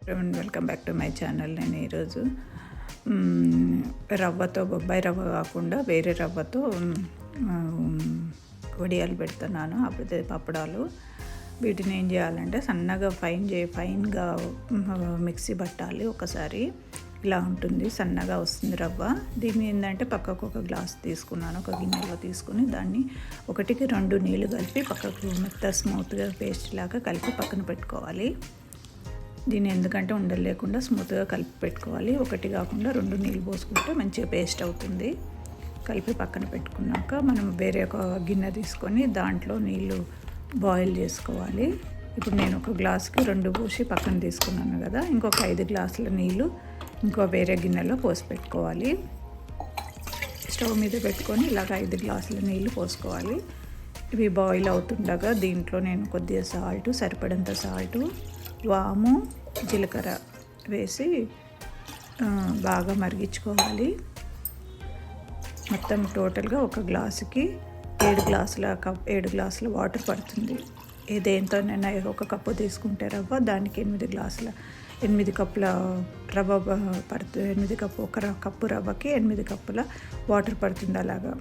Welcome back to my channel. నేను ఈరోజు రవ్వతో బొబ్బాయి రవ్వ కాకుండా వేరే రవ్వతో వడియాలు పెడుతున్నాను. అప్పుడు పప్పడాలు. వీటిని ఏం చేయాలంటే సన్నగా ఫైన్గా మిక్సీ పట్టాలి. ఒకసారి ఇలా ఉంటుంది, సన్నగా వస్తుంది రవ్వ. దీన్ని ఏంటంటే పక్కకు ఒక గ్లాస్ తీసుకున్నాను, ఒక గిన్నెలో తీసుకుని దాన్ని 1-2 నీళ్ళు కలిపి పక్కకు మెత్త స్మూత్గా పేస్ట్ లాగా కలిపి పక్కన పెట్టుకోవాలి. దీన్ని ఎందుకంటే ఉండలు లేకుండా స్మూత్గా కలిపి పెట్టుకోవాలి. 1 కాకుండా 2 నీళ్ళు పోసుకుంటే మంచిగా పేస్ట్ అవుతుంది. కలిపి పక్కన పెట్టుకున్నాక మనం వేరే ఒక గిన్నె తీసుకొని దాంట్లో నీళ్ళు బాయిల్ చేసుకోవాలి. ఇప్పుడు నేను ఒక గ్లాస్కి 2 పోసి పక్కన తీసుకున్నాను కదా, ఇంకొక 5 గ్లాసుల నీళ్ళు ఇంకో వేరే గిన్నెలో పోసి పెట్టుకోవాలి. స్టవ్ మీద పెట్టుకొని ఇలాగ 5 గ్లాసుల నీళ్ళు పోసుకోవాలి. ఇవి బాయిల్ అవుతుండగా దీంట్లో నేను కొద్దిగా సాల్ట్, సరిపడంత సాల్టు, వాము, జీలకర్ర వేసి బాగా మరిగించుకోవాలి. మొత్తం టోటల్గా ఒక గ్లాసుకి 7 గ్లాసుల వాటర్ పడుతుంది. దేంతోనైనా ఒక కప్పు తీసుకుంటే రవ్వ, దానికి 8 కప్పుల రవ్వ పడుతుంది. 8 కప్పు, ఒక కప్పు రవ్వకి 8 కప్పుల వాటర్ పడుతుంది అలాగా.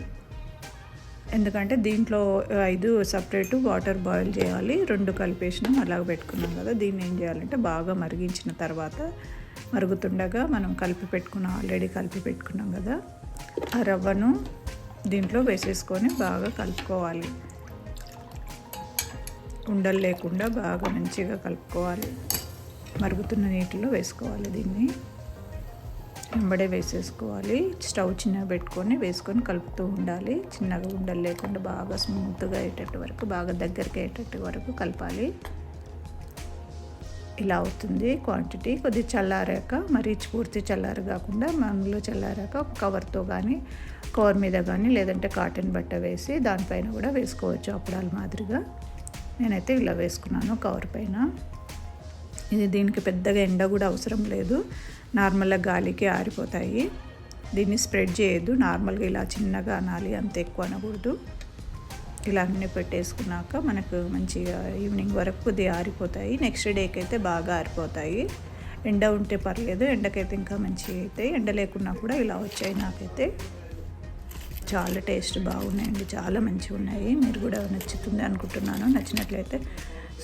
ఎందుకంటే దీంట్లో 5 సపరేట్ వాటర్ బాయిల్ చేయాలి, 2 కలిపేసినాం అలాగ పెట్టుకున్నాం కదా. దీన్ని ఏం చేయాలంటే బాగా మరిగించిన తర్వాత మరుగుతుండగా మనం ఆల్రెడీ కలిపి పెట్టుకున్నాం కదా, ఆ రవ్వను దీంట్లో వేసేసుకొని బాగా కలుపుకోవాలి. ఉండలు లేకుండా బాగా మంచిగా కలుపుకోవాలి. మరుగుతున్న నీటిలో వేసుకోవాలి. దీన్ని వెంబడే వేసేసుకోవాలి. స్టవ్ చిన్నగా పెట్టుకొని వేసుకొని కలుపుతూ ఉండాలి. చిన్నగా ఉండలు లేకుండా బాగా స్మూత్గా అయ్యేటట్టు వరకు, బాగా దగ్గరికి అయ్యేటట్టు వరకు కలపాలి. ఇలా అవుతుంది క్వాంటిటీ. కొద్దిగా చల్లారాక, మరీ పూర్తి చల్లారు కాకుండా మనలో చల్లారాక ఒక కవర్ మీద కానీ లేదంటే కాటన్ బట్ట వేసి దానిపైన కూడా వేసుకోవచ్చు అప్పడాల మాదిరిగా. నేనైతే ఇలా వేసుకున్నాను కవర్ పైన. దీనికి పెద్దగా ఎండ కూడా అవసరం లేదు, నార్మల్గా గాలికి ఆరిపోతాయి. దీన్ని స్ప్రెడ్ చేయొద్దు, నార్మల్గా ఇలా చిన్నగా అనాలి, అంత ఎక్కువ అనకూడదు. ఇలా అన్నీ పెట్టేసుకున్నాక మనకు మంచిగా ఈవినింగ్ వరకు కొద్దిగా ఆరిపోతాయి. నెక్స్ట్ డేకి అయితే బాగా ఆరిపోతాయి. ఎండ ఉంటే పర్లేదు, ఎండకైతే ఇంకా మంచిగా అవుతాయి. ఎండ లేకున్నా కూడా ఇలా వచ్చాయి. నాకైతే చాలా టేస్ట్ బాగున్నాయండి, చాలా మంచిగా ఉన్నాయి. మీరు కూడా నచ్చుతుంది అనుకుంటున్నాను. నచ్చినట్లయితే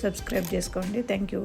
సబ్స్క్రైబ్ చేసుకోండి. Thank you.